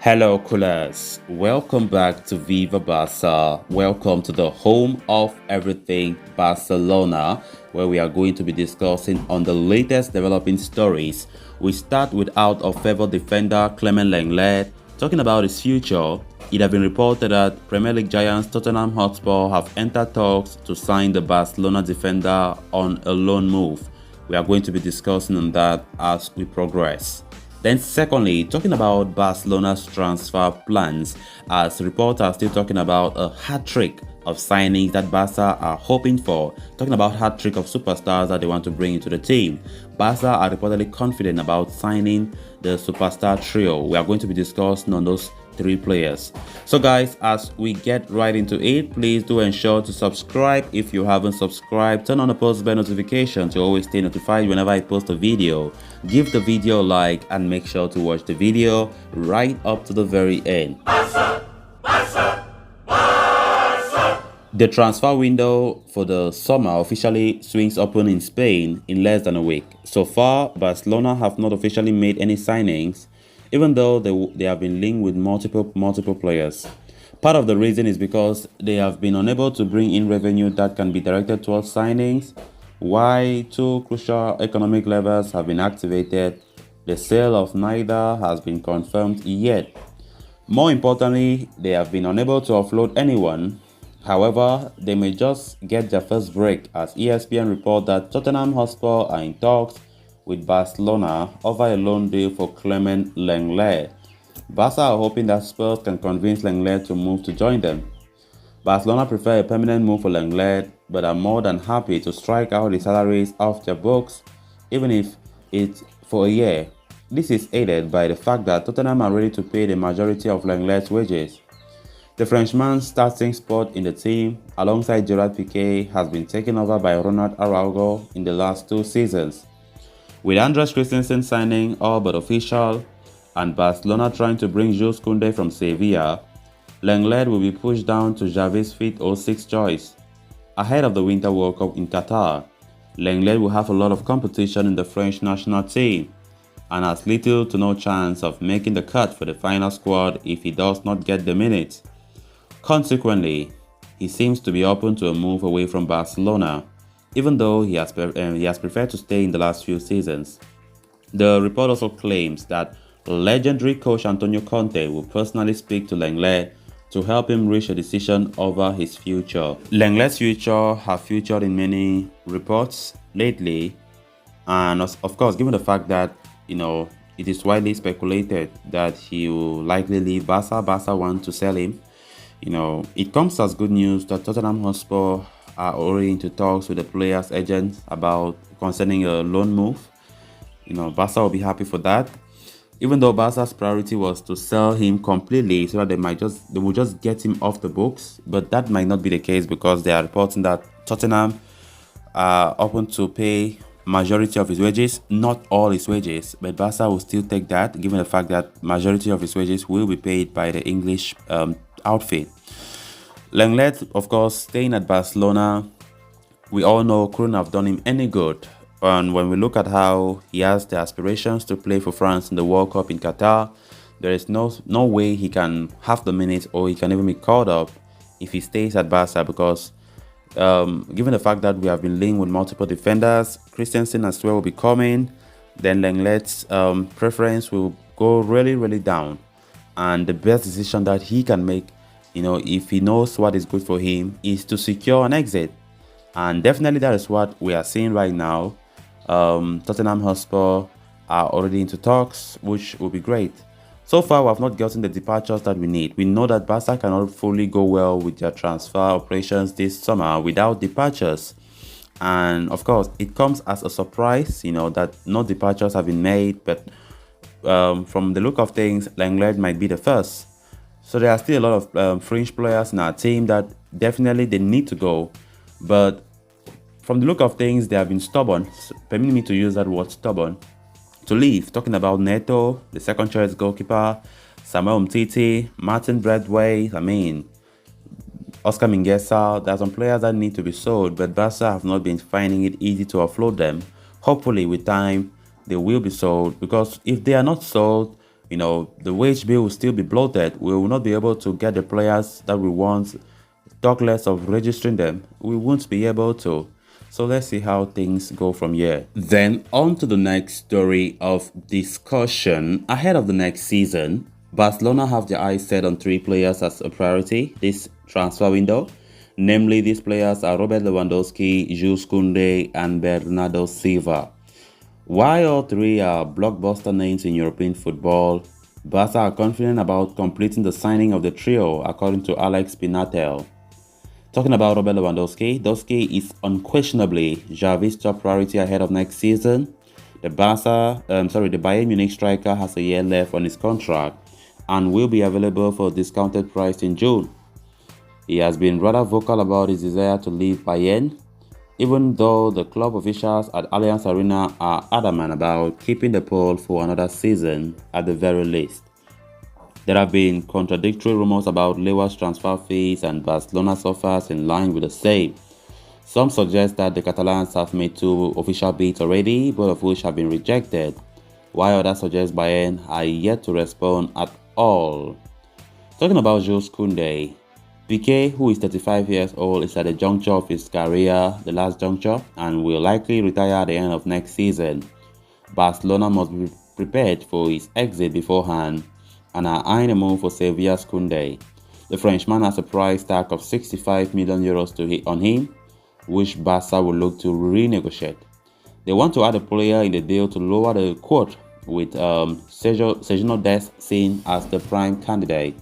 Hello, coolers. Welcome back to Viva Barca. Welcome to the home of everything Barcelona, where we are going to be discussing on the latest developing stories. We start with out of favor defender Clement Lenglet. Talking about his future, it has been reported that Premier League giants Tottenham Hotspur have entered talks to sign the Barcelona defender on a loan move. We are going to be discussing on that as we progress. Then secondly, talking about Barcelona's transfer plans, as reports are still talking about a hat-trick of signings that Barca are hoping for. Talking about hat-trick of superstars that they want to bring into the team. Barca are reportedly confident about signing the superstar trio. We are going to be discussing on those three players. So guys, as we get right into it, please do ensure to subscribe if you haven't subscribed. Turn on the post bell notification to always stay notified whenever I post a video. Give the video a like and make sure to watch the video right up to the very end. The transfer window for the summer officially swings open in Spain in less than a week. So far, Barcelona have not officially made any signings, even though they have been linked with multiple players. Part of the reason is because they have been unable to bring in revenue that can be directed towards signings. Why two crucial economic levers have been activated, the sale of neither has been confirmed yet. More importantly, they have been unable to offload anyone. However, they may just get their first break, as ESPN report that Tottenham Hotspur are in talks with Barcelona over a loan deal for Clement Lenglet. Barca are hoping that Spurs can convince Lenglet to move to join them. Barcelona prefer a permanent move for Lenglet, but are more than happy to strike out the salaries off their books, even if it's for a year. This is aided by the fact that Tottenham are ready to pay the majority of Lenglet's wages. The Frenchman's starting spot in the team, alongside Gerard Piqué, has been taken over by Ronald Araujo in the last two seasons. With Andres Christensen signing all but official, and Barcelona trying to bring Jules Koundé from Sevilla, Lenglet will be pushed down to Xavi's fifth or sixth choice. Ahead of the Winter World Cup in Qatar, Lenglet will have a lot of competition in the French national team, and has little to no chance of making the cut for the final squad if he does not get the minutes. Consequently, he seems to be open to a move away from Barcelona, even though he has preferred to stay in the last few seasons. The report also claims that legendary coach Antonio Conte will personally speak to Lenglet to help him reach a decision over his future. Lenglet's future has featured in many reports lately, and of course, given the fact that it is widely speculated that he will likely leave Barca want to sell him. It comes as good news that Tottenham Hotspur are already into talks with the player's agents about concerning a loan move. Barca will be happy for that. Even though Barca's priority was to sell him completely so that they will just get him off the books, but that might not be the case because they are reporting that Tottenham are open to pay majority of his wages, not all his wages, but Barca will still take that, given the fact that majority of his wages will be paid by the English outfit. Lenglet, of course, staying at Barcelona, we all know couldn't have done him any good. And when we look at how he has the aspirations to play for France in the World Cup in Qatar, there is no way he can have the minutes or he can even be called up if he stays at Barca, because given the fact that we have been linked with multiple defenders, Christensen as well will be coming, then Lenglet's preference will go really down. And the best decision that he can make, if he knows what is good for him, is to secure an exit. And definitely that is what we are seeing right now. Tottenham Hotspur are already into talks, which will be great. So far, we have not gotten the departures that we need. We know that Barca cannot fully go well with their transfer operations this summer without departures. And of course, it comes as a surprise, that no departures have been made. But from the look of things, Lenglet might be the first. So there are still a lot of fringe players in our team that definitely they need to go. But from the look of things, they have been stubborn, permitting me to use that word stubborn, to leave. Talking about Neto, the second choice goalkeeper, Samuel Umtiti, Martin Bradway, Oscar Mingueza. There are some players that need to be sold, but Barca have not been finding it easy to offload them. Hopefully with time, they will be sold, because if they are not sold, The wage bill will still be bloated. We will not be able to get the players that we want. Talk less of registering them. We won't be able to. So let's see how things go from here. Then on to the next story of discussion. Ahead of the next season, Barcelona have their eyes set on 3 players as a priority this transfer window. Namely, these players are Robert Lewandowski, Jules Koundé, and Bernardo Silva. While all 3 are blockbuster names in European football, Barca are confident about completing the signing of the trio, according to Alex Pinatel. Talking about Robert Lewandowski is unquestionably Xavi's top priority ahead of next season. The Bayern Munich striker has a year left on his contract and will be available for a discounted price in June. He has been rather vocal about his desire to leave Bayern, even though the club officials at Allianz Arena are adamant about keeping the Pole for another season at the very least. There have been contradictory rumors about Lewa's transfer fees and Barcelona's offers in line with the same. Some suggest that the Catalans have made 2 official bids already, both of which have been rejected, while others suggest Bayern are yet to respond at all. Talking about Jules Koundé, Piqué, who is 35 years old, is at the juncture of his career, the last juncture, and will likely retire at the end of next season. Barcelona must be prepared for his exit beforehand and are eyeing a move for Sevilla's Koundé. The Frenchman has a price tag of €65 million on him, which Barca will look to renegotiate. They want to add a player in the deal to lower the quote, with Sergio Dest seen as the prime candidate.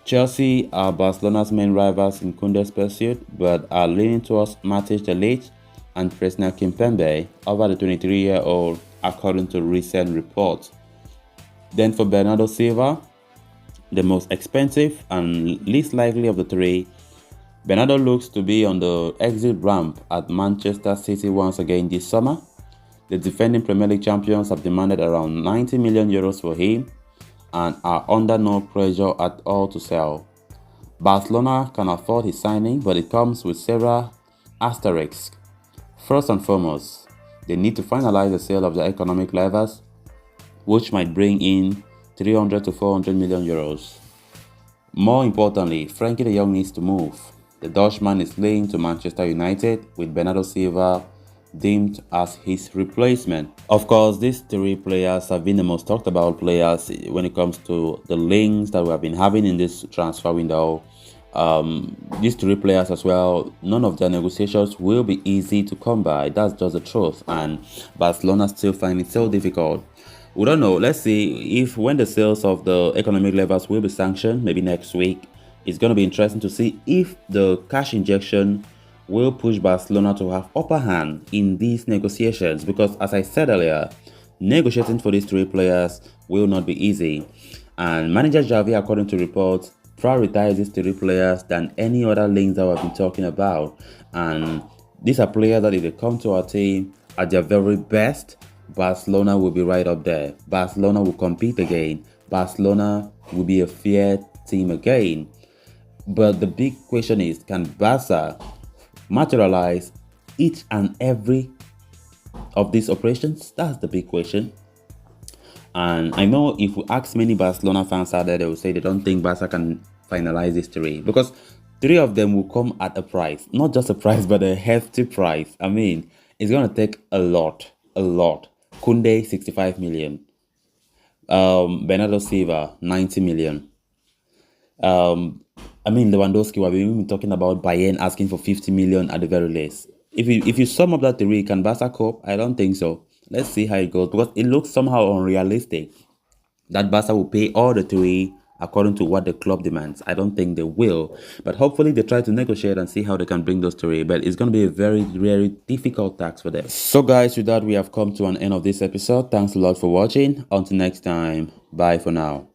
Chelsea are Barcelona's main rivals in Koundé's pursuit, but are leaning towards Matic de Ligt and Presnel Kimpembe over the 23-year-old, according to recent reports. Then for Bernardo Silva, the most expensive and least likely of the 3, Bernardo looks to be on the exit ramp at Manchester City once again this summer. The defending Premier League champions have demanded around €90 million for him and are under no pressure at all to sell. Barcelona can afford his signing, but it comes with several asterisks. First and foremost, they need to finalize the sale of their economic levers, which might bring in €300 to €400 million. More importantly, Frankie de Jong needs to move. The Dutchman is linked to Manchester United, with Bernardo Silva deemed as his replacement. Of course, these 3 players have been the most talked about players when it comes to the links that we have been having in this transfer window. These 3 players as well, none of their negotiations will be easy to come by. That's just the truth, and Barcelona still find it so difficult. We don't know. Let's see if when the sales of the economic levers will be sanctioned, maybe next week. It's going to be interesting to see if the cash injection will push Barcelona to have upper hand in these negotiations, because as I said earlier, negotiating for these 3 players will not be easy. And manager Xavi, according to reports, prioritizes these 3 players than any other links that we've been talking about. And these are players that if they come to our team at their very best, Barcelona will be right up there. Barcelona will compete again. Barcelona will be a fair team again. But the big question is, can Barca materialize each and every of these operations? That's the big question. And I know if we ask many Barcelona fans out there, they will say they don't think Barca can finalize this 3, because 3 of them will come at a price, not just a price, but a hefty price. I mean, it's going to take a lot. Koundé, 65 million. Bernardo Silva, 90 million. Lewandowski, we've been talking about Bayern asking for 50 million at the very least. If you sum up that 3, can Barca cope? I don't think so. Let's see how it goes, because it looks somehow unrealistic that Barca will pay all the 3 according to what the club demands. I don't think they will, but hopefully they try to negotiate and see how they can bring those 3. But it's going to be a very, very difficult task for them. So guys, with that, we have come to an end of this episode. Thanks a lot for watching. Until next time, bye for now.